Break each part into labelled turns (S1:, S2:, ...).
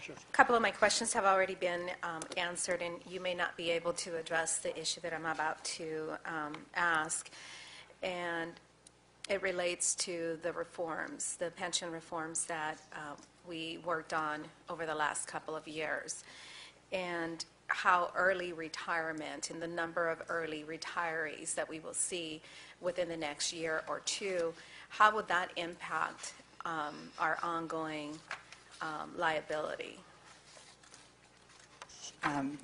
S1: A couple of my questions have already been answered, and you may not be able to address the issue that I'm about to ask. And it relates to the reforms, the pension reforms that we worked on over the last couple of years, and how early retirement and the number of early retirees that we will see within the next year or two, how would that impact our ongoing liability?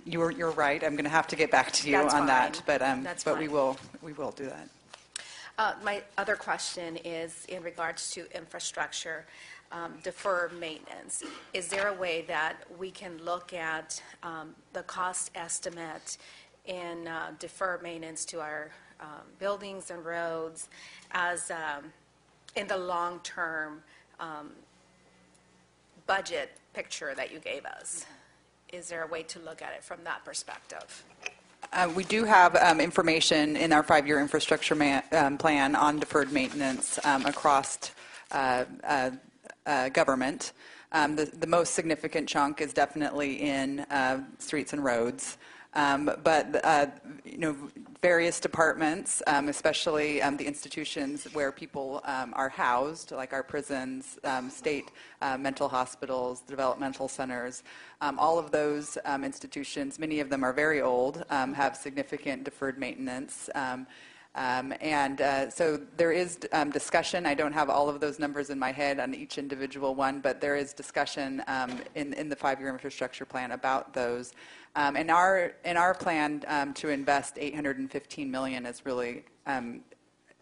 S2: You're right. I'm going to have to get back to you on that, but we will do that.
S1: My other question is in regards to infrastructure, deferred maintenance. Is there a way that we can look at the cost estimate in deferred maintenance to our buildings and roads as in the long-term budget picture that you gave us? Is there a way to look at it from that perspective?
S2: We do have information in our 5-year infrastructure plan on deferred maintenance across government. The most significant chunk is definitely in streets and roads. But various departments, especially the institutions where people are housed, like our prisons, state mental hospitals, developmental centers, all of those institutions, many of them are very old, have significant deferred maintenance. So there is discussion. I don't have all of those numbers in my head on each individual one, but there is discussion in the 5-year infrastructure plan about those. In our plan to invest $815 million is really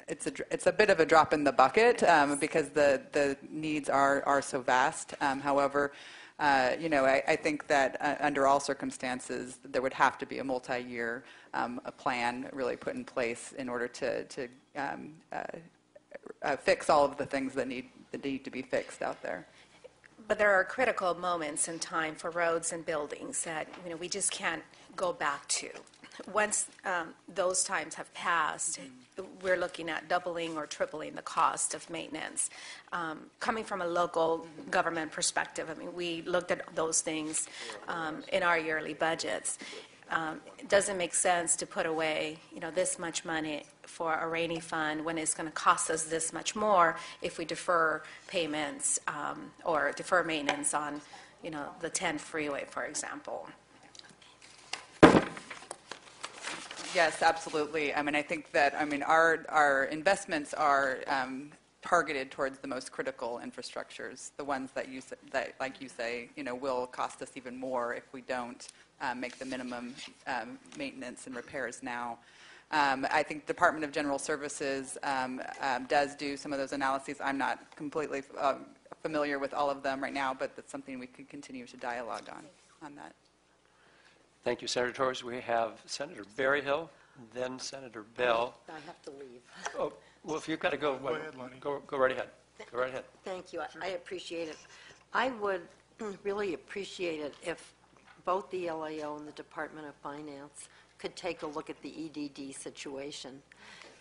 S2: it's a bit of a drop in the bucket because the needs are so vast. However, I think that under all circumstances there would have to be a multi-year a plan really put in place in order to fix all of the things that need to be fixed out there.
S1: But there are critical moments in time for roads and buildings that we just can't go back to. Once those times have passed, we're looking at doubling or tripling the cost of maintenance. Coming from a local government perspective, I mean, we looked at those things in our yearly budgets. It doesn't make sense to put away, this much money for a rainy fund when it's going to cost us this much more if we defer payments or defer maintenance on, the 10 freeway, for example.
S2: Yes, absolutely. I mean, I think that our investments are targeted towards the most critical infrastructures, the ones that like you say, will cost us even more if we don't make the minimum maintenance and repairs now. I think Department of General Services does do some of those analyses. I'm not completely familiar with all of them right now, but that's something we could continue to dialogue on that.
S3: Thank you, Senator Torres. We have Senator Berryhill, then Senator Bell.
S4: I have to leave.
S3: Oh, well, if you've got to go,
S5: Go ahead, Lonnie.
S3: Go right ahead. Go right ahead.
S4: Thank you. I appreciate it. I would really appreciate it if both the LAO and the Department of Finance could take a look at the EDD situation.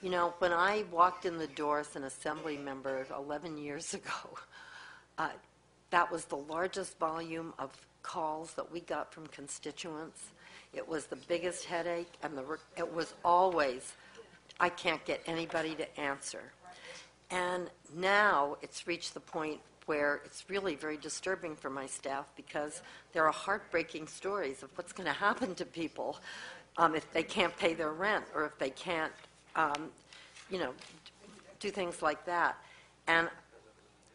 S4: When I walked in the door as an assembly member 11 years ago, that was the largest volume of calls that we got from constituents. It was the biggest headache, and it was always, I can't get anybody to answer. And now it's reached the point where it's really very disturbing for my staff because there are heartbreaking stories of what's going to happen to people if they can't pay their rent or if they can't, do things like that. And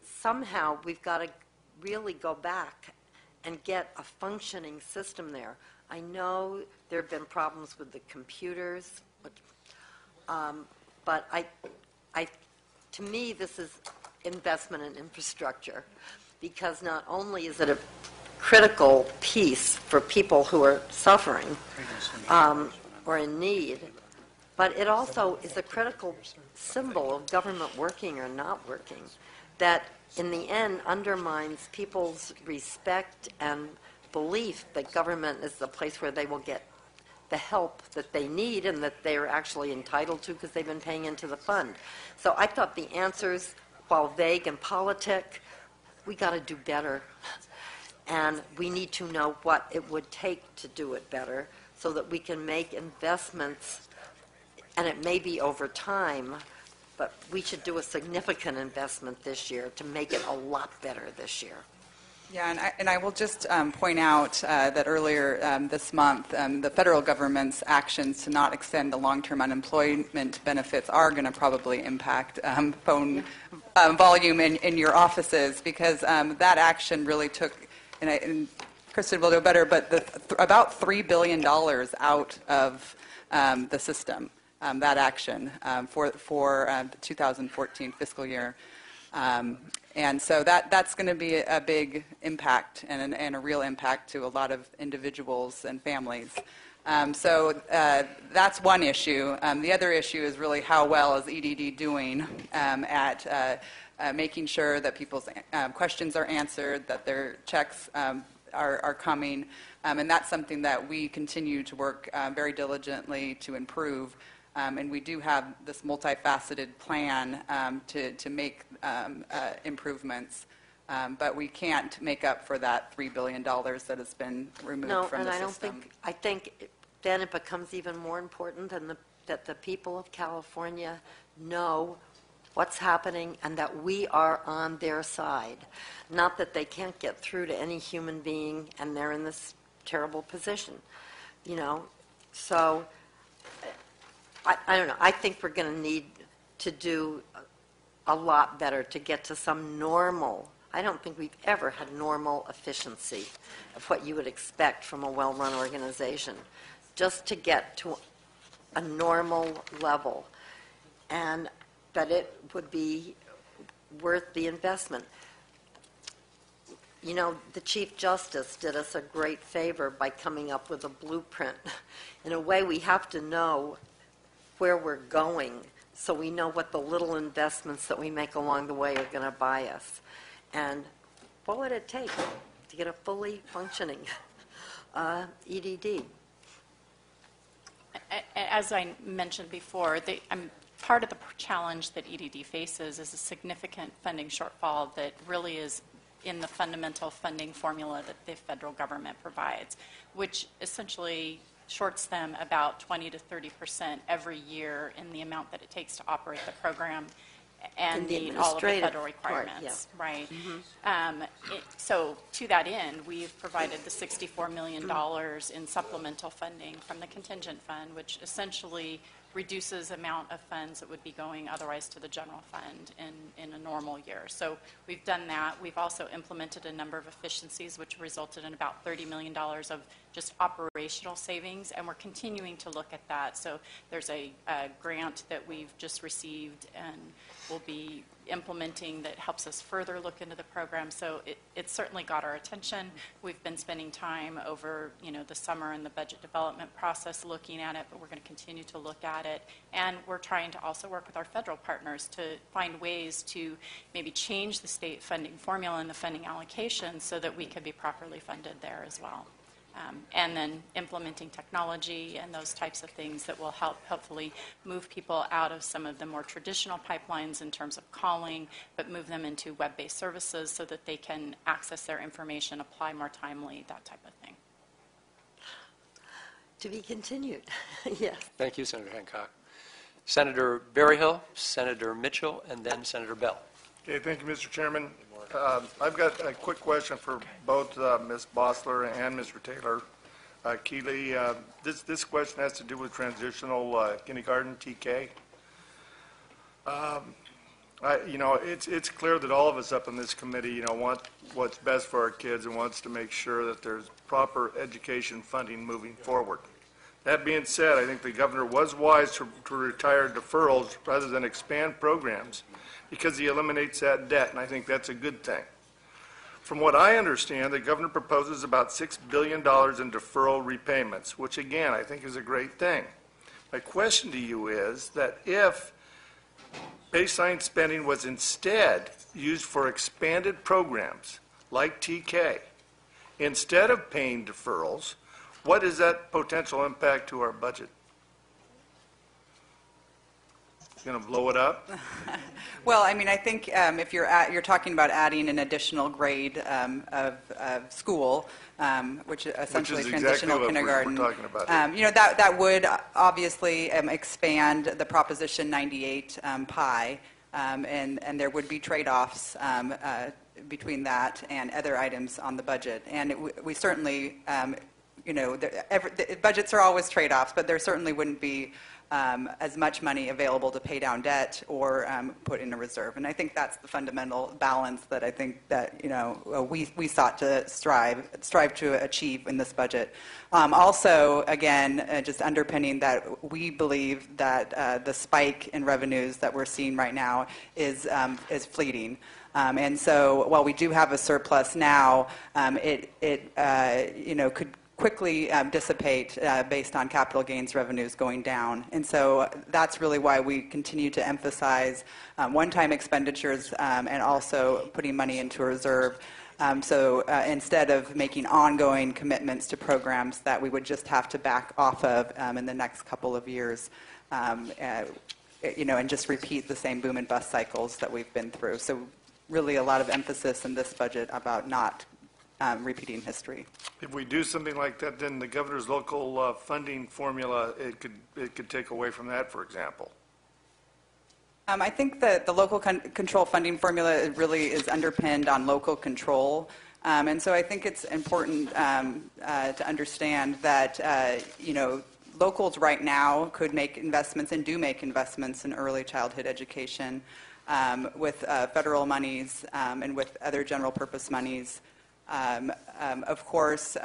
S4: somehow we've got to really go back and get a functioning system there. I know there have been problems with the computers, but to me, this is investment in infrastructure because not only is it a critical piece for people who are suffering or in need, but it also is a critical symbol of government working or not working that in the end undermines people's respect and belief that government is the place where they will get the help that they need and that they're actually entitled to because they've been paying into the fund. So I thought the answers, while vague and politic, we got to do better. And we need to know what it would take to do it better so that we can make investments, and it may be over time, but we should do a significant investment this year to make it a lot better this year.
S2: Yeah, and I will just point out that earlier this month, the federal government's actions to not extend the long-term unemployment benefits are going to probably impact phone volume in your offices, because that action really took, and Kristen will know better, but about $3 billion out of the system, that action for the 2014 fiscal year. And so that's going to be a big impact and a real impact to a lot of individuals and families. So that's one issue. The other issue is really how well is EDD doing at making sure that people's questions are answered, that their checks are coming. And that's something that we continue to work very diligently to improve. And we do have this multifaceted plan to make improvements, but we can't make up for that $3 billion that has been removed from the system.
S4: I think then it becomes even more important that the people of California know what's happening and that we are on their side. Not that they can't get through to any human being and they're in this terrible position, you know. So I don't know. I think we're going to need to do a lot better to get to some normal. I don't think we've ever had normal efficiency of what you would expect from a well-run organization, just to get to a normal level, and that it would be worth the investment. You know, the Chief Justice did us a great favor by coming up with a blueprint. In a way, we have to know where we're going so we know what the little investments that we make along the way are going to buy us. And what would it take to get a fully functioning EDD?
S5: As I mentioned before, part of the challenge that EDD faces is a significant funding shortfall that really is in the fundamental funding formula that the federal government provides, which essentially shorts them about 20 to 30% every year in the amount that it takes to operate the program and meet all of the federal requirements. Right. So to that end, we've provided the $64 million in supplemental funding from the contingent fund, which essentially reduces amount of funds that would be going otherwise to the general fund in a normal year. So we've done that. We've also implemented a number of efficiencies, which resulted in about $30 million of just operational savings, and we're continuing to look at that. So there's a grant that we've just received and we'll be implementing that helps us further look into the program. So it certainly got our attention. We've been spending time over the summer in the budget development process looking at it, but we're going to continue to look at it. And we're trying to also work with our federal partners to find ways to maybe change the state funding formula and the funding allocation so that we can be properly funded there as well. And then implementing technology and those types of things that will help hopefully move people out of some of the more traditional pipelines in terms of calling, but move them into web-based services so that they can access their information, apply more timely, that type of thing.
S4: To be continued. Yes.
S3: Thank you, Senator Hancock. Senator Berryhill, Senator Mitchell, and then Senator Bell.
S6: Okay, thank you, Mr. Chairman. I've got a quick question for both Ms. Bossler and Mr. Taylor. Keeley, this question has to do with transitional kindergarten, TK. It's clear that all of us up in this committee, want what's best for our kids and wants to make sure that there's proper education funding moving forward. That being said, I think the governor was wise to retire deferrals rather than expand programs, because he eliminates that debt, and I think that's a good thing. From what I understand, the governor proposes about $6 billion in deferral repayments, which again, I think is a great thing. My question to you is that if baseline spending was instead used for expanded programs like TK, instead of paying deferrals, what is that potential impact to our budget? Going to blow it up?
S2: Well, I mean, I think if you're talking about adding an additional grade of school, which essentially
S6: exactly
S2: transitional
S6: what we're
S2: kindergarten.
S6: talking about here.
S2: That would obviously expand the Proposition 98 pie, and there would be trade-offs between that and other items on the budget. And we certainly, the budgets are always trade-offs, but there certainly wouldn't be as much money available to pay down debt or put in a reserve. And I think that's the fundamental balance that I think that we sought to strive to achieve in this budget. Also, again, just underpinning that we believe that the spike in revenues that we're seeing right now is fleeting. And so while we do have a surplus now, it could quickly dissipate based on capital gains revenues going down. And so that's really why we continue to emphasize one-time expenditures and also putting money into a reserve. So instead of making ongoing commitments to programs that we would just have to back off of in the next couple of years, and just repeat the same boom and bust cycles that we've been through. So really a lot of emphasis in this budget about not repeating history.
S6: If we do something like that, then the governor's local funding formula, it could take away from that, for example.
S2: I think that the local control funding formula really is underpinned on local control. And so I think it's important to understand that, locals right now could make investments and do make investments in early childhood education with federal monies and with other general purpose monies. Of course,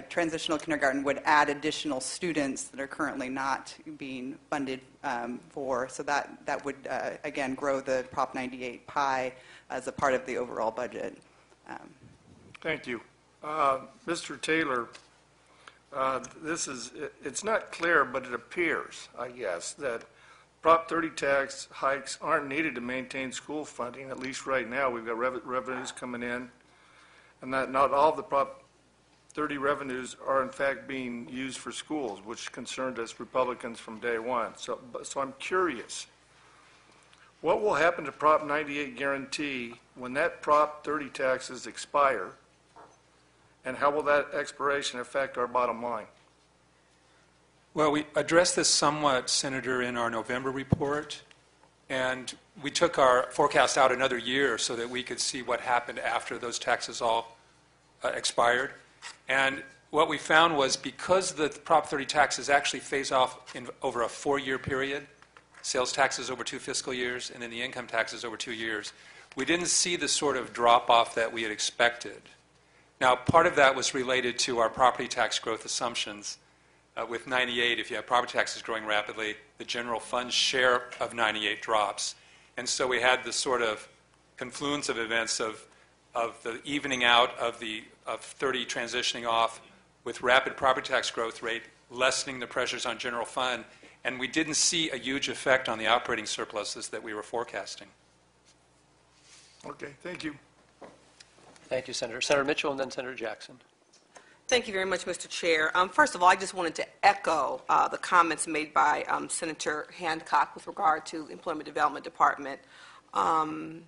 S2: transitional kindergarten would add additional students that are currently not being funded for, so that would, again, grow the Prop 98 pie as a part of the overall budget.
S6: Thank you. Mr. Taylor, it's not clear, but it appears, I guess, that Prop 30 tax hikes aren't needed to maintain school funding, at least right now. We've got revenues coming in. And that not all of the Prop 30 revenues are in fact being used for schools, which concerned us Republicans from day one. So I'm curious, what will happen to Prop 98 guarantee when that Prop 30 taxes expire, and how will that expiration affect our bottom line?
S7: Well, we addressed this somewhat, Senator, in our November report, and we took our forecast out another year so that we could see what happened after those taxes all expired. And what we found was because the Prop 30 taxes actually phase off over a 4-year period, sales taxes over 2 fiscal years, and then the income taxes over 2 years, we didn't see the sort of drop-off that we had expected. Now, part of that was related to our property tax growth assumptions. With 98, if you have property taxes growing rapidly, the general fund share of 98 drops. And so we had this sort of confluence of events of the evening out of 30 transitioning off with rapid property tax growth rate, lessening the pressures on general fund, and we didn't see a huge effect on the operating surpluses that we were forecasting.
S6: Okay, thank you.
S3: Thank you, Senator. Senator Mitchell and then Senator Jackson.
S8: Thank you very much, Mr. Chair. First of all, I just wanted to echo the comments made by Senator Hancock with regard to the Employment Development Department. When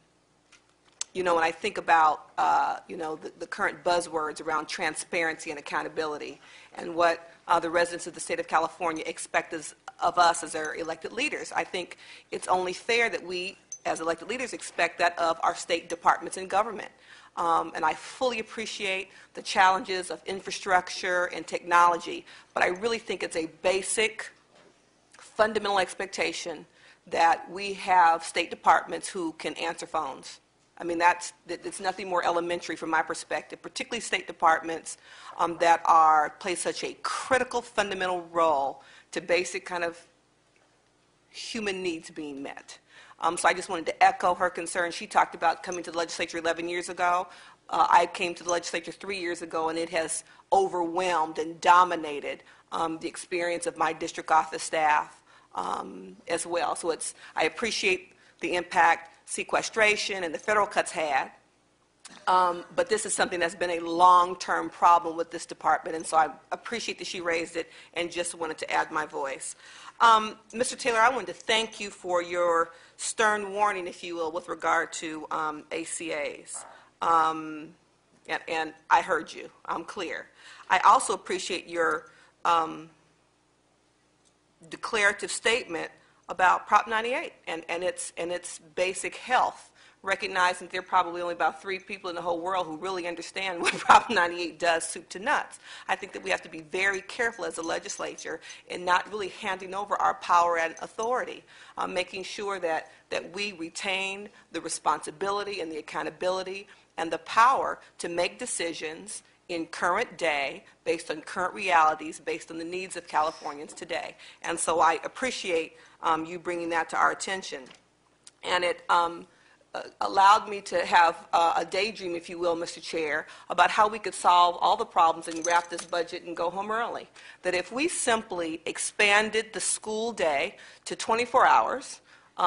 S8: I think about, the current buzzwords around transparency and accountability and what the residents of the state of California expect of us as their elected leaders, I think it's only fair that we, as elected leaders, expect that of our state departments and government. And I fully appreciate the challenges of infrastructure and technology, but I really think it's a basic, fundamental expectation that we have state departments who can answer phones. I mean, it's nothing more elementary from my perspective, particularly state departments that play such a critical, fundamental role to basic kind of human needs being met. So I just wanted to echo her concern. She talked about coming to the legislature 11 years ago. I came to the legislature 3 years ago, and it has overwhelmed and dominated the experience of my district office staff as well. So I appreciate the impact sequestration and the federal cuts had, but this is something that's been a long-term problem with this department, and so I appreciate that she raised it and just wanted to add my voice. Mr. Taylor, I wanted to thank you for your stern warning, if you will, with regard to ACAs. And I heard you. I'm clear. I also appreciate your declarative statement about Prop 98 and its basic health, recognizing that there are probably only about 3 people in the whole world who really understand what Prop 98 does, soup to nuts. I think that we have to be very careful as a legislature in not really handing over our power and authority, making sure that we retain the responsibility and the accountability and the power to make decisions in current day, based on current realities, based on the needs of Californians today. And so I appreciate you bringing that to our attention. And it allowed me to have a daydream, if you will, Mr. Chair, about how we could solve all the problems and wrap this budget and go home early. That if we simply expanded the school day to 24 hours,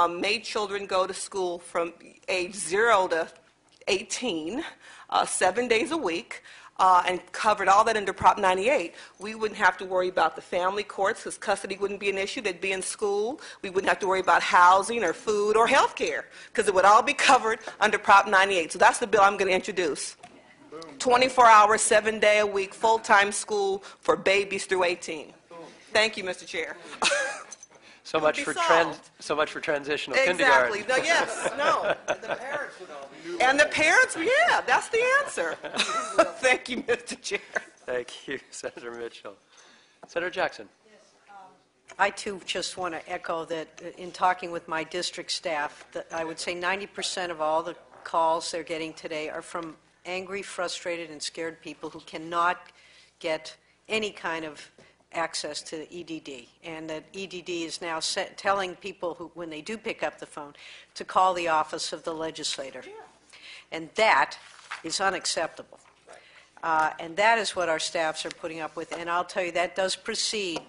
S8: made children go to school from age 0 to 18, 7 days a week, and covered all that under Prop 98, we wouldn't have to worry about the family courts because custody wouldn't be an issue. They'd be in school. We wouldn't have to worry about housing or food or health care because it would all be covered under Prop 98. So that's the bill I'm going to introduce. 24 hours, 7-day-a-week, full-time school for babies through 18. Thank you, Mr. Chair.
S3: So much for transitional
S8: Exactly.
S3: kindergarten.
S8: No, yes, no.
S9: The parents would all be.
S8: And the parents, yeah, that's the answer. Thank you, Mr. Chair.
S3: Thank you, Senator Mitchell. Senator Jackson.
S4: I, too, just want to echo that in talking with my district staff, that I would say 90% of all the calls they're getting today are from angry, frustrated, and scared people who cannot get any kind of access to the EDD, and that EDD is now telling people who, when they do pick up the phone, to call the office of the legislator. And that is unacceptable. And that is what our staffs are putting up with. And I'll tell you, that does precede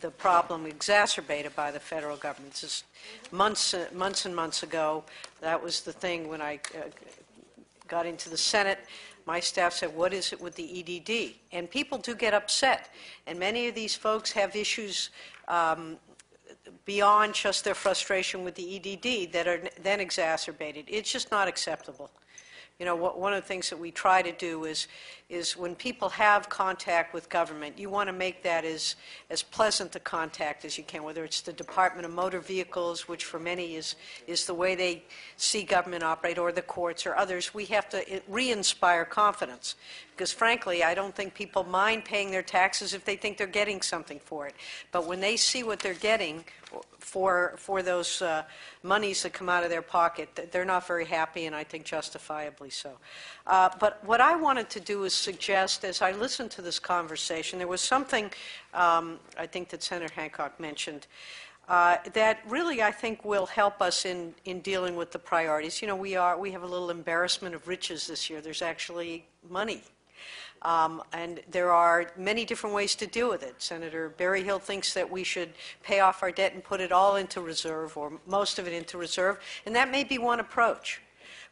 S4: the problem exacerbated by the federal government. Just months and months ago, that was the thing when I got into the Senate. My staff said, what is it with the EDD? And people do get upset. And many of these folks have issues beyond just their frustration with the EDD that are then exacerbated. It's just not acceptable. You know, one of the things that we try to do is when people have contact with government, you want to make that as pleasant a contact as you can, whether it's the Department of Motor Vehicles, which for many is the way they see government operate, or the courts or others. We have to re-inspire confidence. Because frankly, I don't think people mind paying their taxes if they think they're getting something for it. But when they see what they're getting for those monies that come out of their pocket, they're not very happy, and I think justifiably so. But what I wanted to do is suggest, as I listened to this conversation, there was something I think that Senator Hancock mentioned that really I think will help us in dealing with the priorities. You know, we have a little embarrassment of riches this year. There's actually money. And there are many different ways to deal with it. Senator Berryhill thinks that we should pay off our debt and put it all into reserve, or most of it into reserve, and that may be one approach.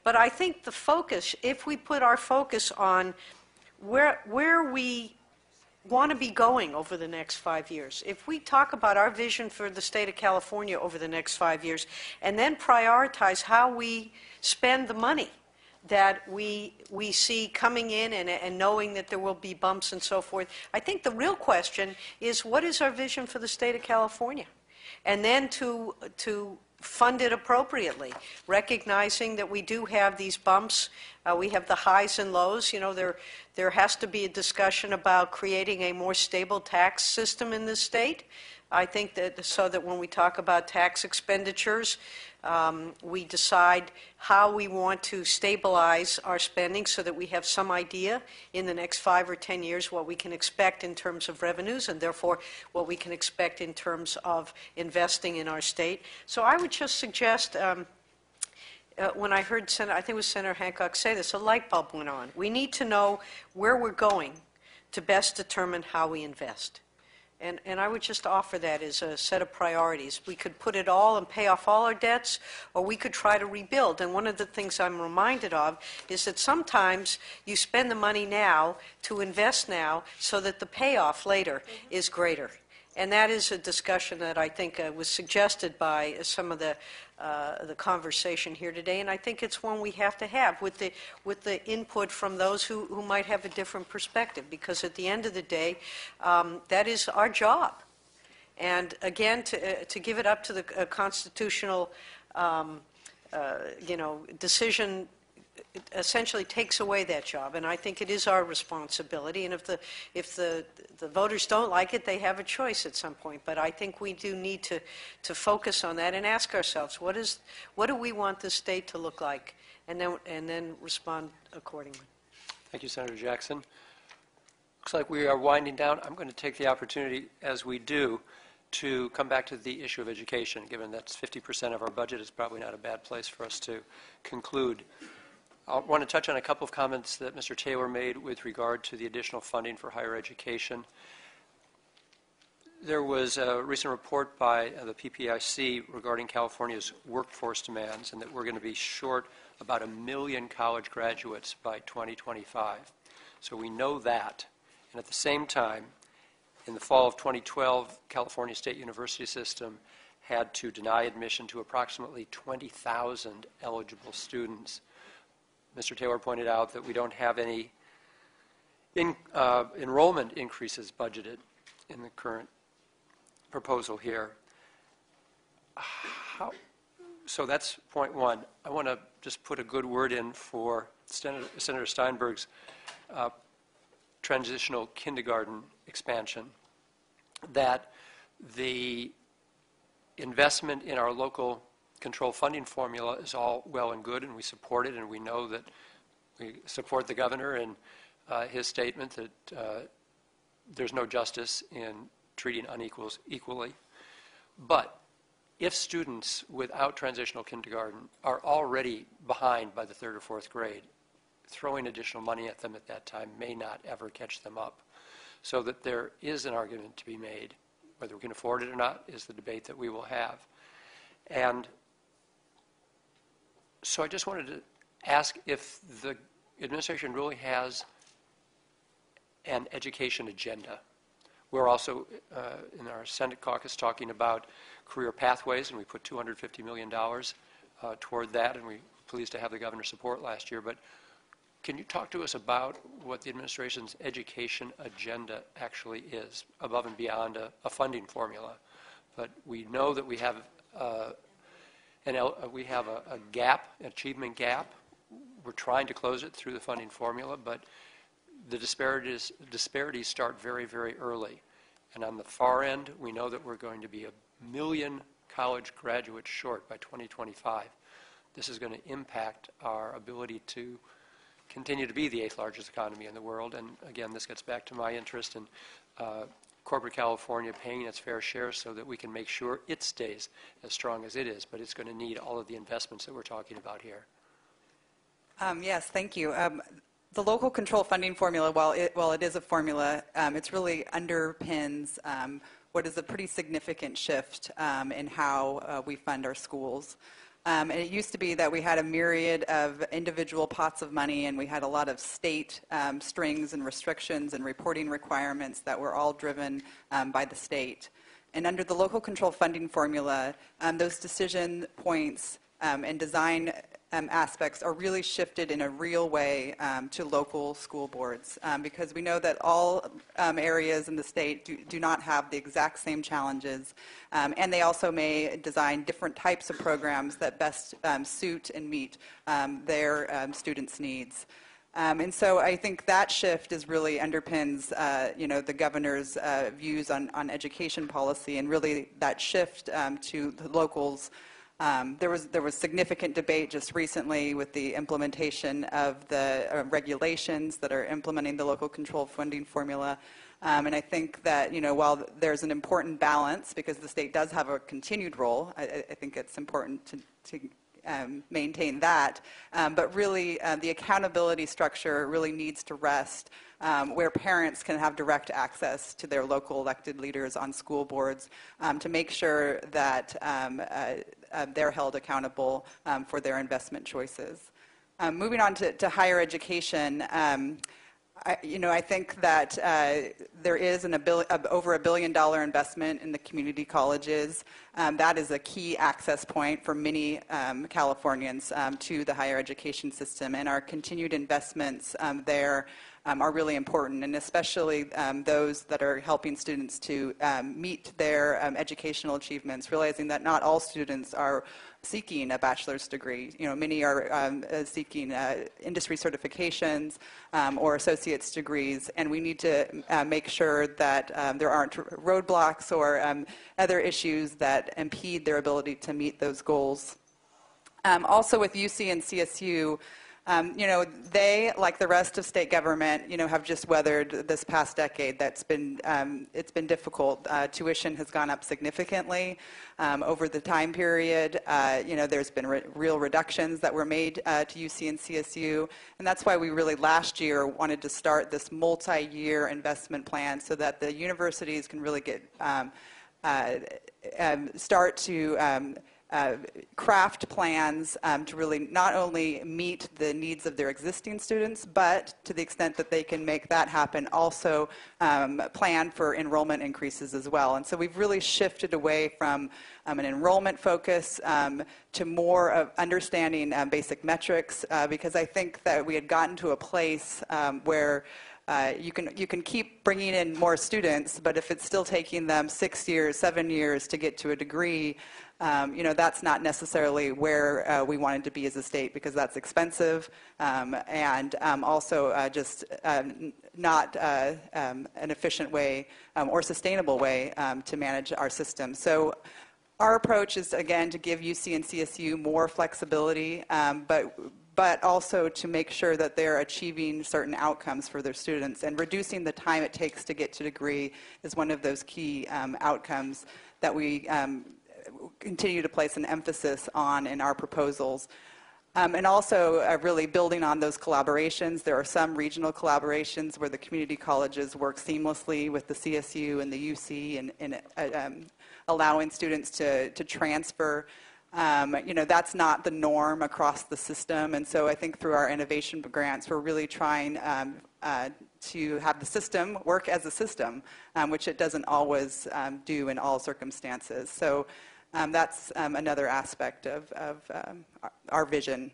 S4: But I think the focus, if we put our focus on where we want to be going over the next 5 years, if we talk about our vision for the state of California over the next 5 years, and then prioritize how we spend the money that we see coming in, and knowing that there will be bumps and so forth. I think the real question is, what is our vision for the state of California? And then to fund it appropriately, recognizing that we do have these bumps. We have the highs and lows. You know, there has to be a discussion about creating a more stable tax system in this state. I think that so that when we talk about tax expenditures, we decide how we want to stabilize our spending so that we have some idea in the next 5 or 10 years what we can expect in terms of revenues, and therefore what we can expect in terms of investing in our state. So I would just suggest, when I heard I think it was Senator Hancock say this, a light bulb went on. We need to know where we're going to best determine how we invest. And I would just offer that as a set of priorities. We could put it all and pay off all our debts, or we could try to rebuild. And one of the things I'm reminded of is that sometimes you spend the money now to invest now so that the payoff later is greater.
S9: And that is a discussion that I think was suggested by some of the conversation here today, and I think it's one we have to have with the input from those who might have a different perspective, because at the end of the day, that is our job. And again, to give it up to the constitutional, decision essentially takes away that job, and I think it is our responsibility. And if the voters don't like it, they have a choice at some point. But I think we do need to focus on that and ask ourselves, what do we want the state to look like, and then respond accordingly.
S3: Thank you, Senator Jackson. Looks like we are winding down. I'm going to take the opportunity, as we do, to come back to the issue of education. Given that's 50% of our budget, it's probably not a bad place for us to conclude. I want to touch on a couple of comments that Mr. Taylor made with regard to the additional funding for higher education. There was a recent report by the PPIC regarding California's workforce demands, and that we're going to be short about 1 million college graduates by 2025. So we know that. And at the same time, in the fall of 2012, California State University System had to deny admission to approximately 20,000 eligible students. Mr. Taylor pointed out that we don't have any enrollment increases budgeted in the current proposal here. So that's point one. I want to just put a good word in for Senator Steinberg's transitional kindergarten expansion, that the investment in our local control funding formula is all well and good, and we support it, and we know that we support the governor in his statement that there's no justice in treating unequals equally. But if students without transitional kindergarten are already behind by the 3rd or 4th grade, throwing additional money at them at that time may not ever catch them up. So that there is an argument to be made. Whether we can afford it or not is the debate that we will have. And so I just wanted to ask if the administration really has an education agenda. We're also in our Senate caucus talking about career pathways, and we put $250 million toward that, and we're pleased to have the governor's support last year. But can you talk to us about what the administration's education agenda actually is, above and beyond a funding formula? But we know that we have a gap, an achievement gap. We're trying to close it through the funding formula, but the disparities start very, very early. And on the far end, we know that we're going to be 1 million college graduates short by 2025. This is going to impact our ability to continue to be the 8th largest economy in the world. And again, this gets back to my interest in corporate California paying its fair share so that we can make sure it stays as strong as it is. But it's going to need all of the investments that we're talking about here.
S2: Yes, thank you. The local control funding formula, while it is a formula, it really underpins what is a pretty significant shift in how we fund our schools. And it used to be that we had a myriad of individual pots of money, and we had a lot of state strings and restrictions and reporting requirements that were all driven by the state. And under the local control funding formula, those decision points and design aspects are really shifted in a real way to local school boards, because we know that all areas in the state do not have the exact same challenges, and they also may design different types of programs that best suit and meet their students' needs. And so I think that shift is really underpins, the governor's views on education policy, and really that shift to the locals. There was significant debate just recently with the implementation of the regulations that are implementing the local control funding formula. And I think that, while there's an important balance, because the state does have a continued role, I think it's important to maintain that. But really, the accountability structure really needs to rest where parents can have direct access to their local elected leaders on school boards to make sure that they're held accountable for their investment choices. Moving on to higher education, I think that there is over $1 billion investment in the community colleges. That is a key access point for many Californians to the higher education system, and our continued investments there are really important, and especially those that are helping students to meet their educational achievements, realizing that not all students are seeking a bachelor's degree. Many are seeking industry certifications or associate's degrees, and we need to make sure that there aren't roadblocks or other issues that impede their ability to meet those goals. Also with UC and CSU, they, like the rest of state government, have just weathered this past decade. It's been difficult. Tuition has gone up significantly over the time period. There's been real reductions that were made to UC and CSU, and that's why we really last year wanted to start this multi-year investment plan so that the universities can really get start to craft plans to really not only meet the needs of their existing students, but to the extent that they can make that happen, also plan for enrollment increases as well. And so we've really shifted away from an enrollment focus to more of understanding basic metrics, because I think that we had gotten to a place where you can keep bringing in more students, but if it's still taking them 6 years, 7 years to get to a degree, that's not necessarily where we wanted to be as a state, because that's expensive and also just not an efficient way or sustainable way to manage our system. So our approach is, again, to give UC and CSU more flexibility, but also to make sure that they're achieving certain outcomes for their students. And reducing the time it takes to get to degree is one of those key outcomes that we continue to place an emphasis on in our proposals. And also really building on those collaborations. There are some regional collaborations where the community colleges work seamlessly with the CSU and the UC in allowing students to transfer. That's not the norm across the system, and so I think through our innovation grants, we're really trying to have the system work as a system, which it doesn't always do in all circumstances. So that's another aspect of our vision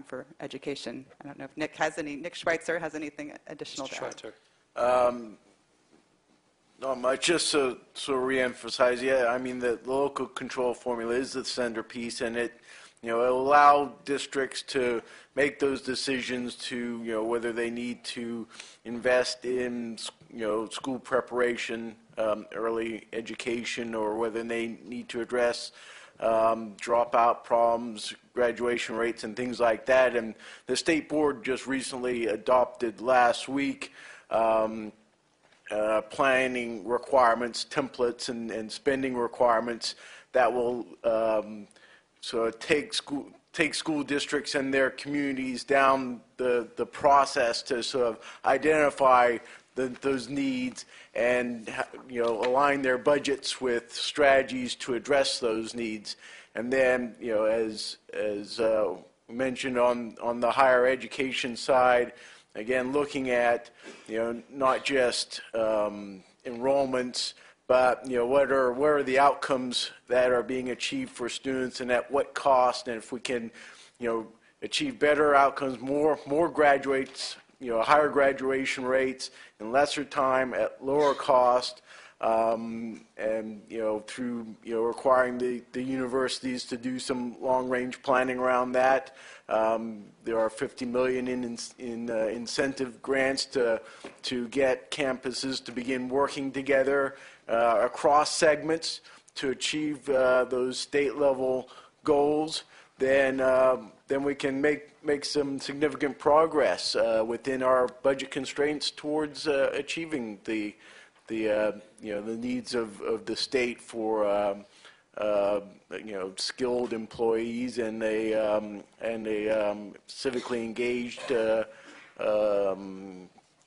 S2: for education. I don't know if Nick Schweitzer has anything additional to add.
S10: Not much, just to reemphasize, the local control formula is the centerpiece, and it allow districts to make those decisions to, whether they need to invest in, school preparation, early education, or whether they need to address dropout problems, graduation rates, and things like that. And the state board just recently adopted last week planning requirements, templates, and spending requirements that will take school districts and their communities down the process to sort of identify those needs and align their budgets with strategies to address those needs. And then as mentioned on the higher education side, again, looking at, not just enrollments, but, what are the outcomes that are being achieved for students and at what cost, and if we can, achieve better outcomes, more graduates, higher graduation rates in lesser time at lower cost, and, through, requiring the universities to do some long-range planning around that. There are $50 million in incentive grants to get campuses to begin working together across segments to achieve those state-level goals. Then we can make some significant progress within our budget constraints towards achieving the needs of the state for skilled employees and a civically engaged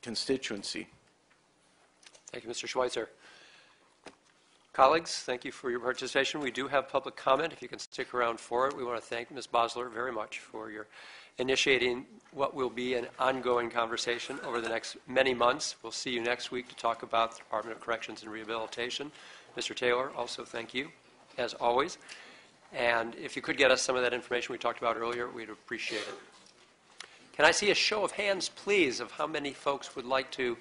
S10: constituency.
S3: Thank you, Mr. Schweitzer. Colleagues, thank you for your participation. We do have public comment. If you can stick around for it, we want to thank Ms. Bosler very much for your initiating what will be an ongoing conversation over the next many months. We'll see you next week to talk about the Department of Corrections and Rehabilitation. Mr. Taylor, also thank you, as always. And if you could get us some of that information we talked about earlier, we'd appreciate it. Can I see a show of hands, please, of how many folks would like to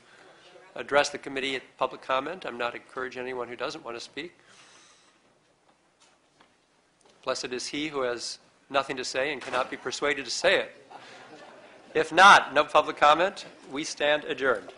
S3: address the committee at public comment? I'm not encouraging anyone who doesn't want to speak. Blessed is he who has nothing to say and cannot be persuaded to say it. If not, no public comment. We stand adjourned.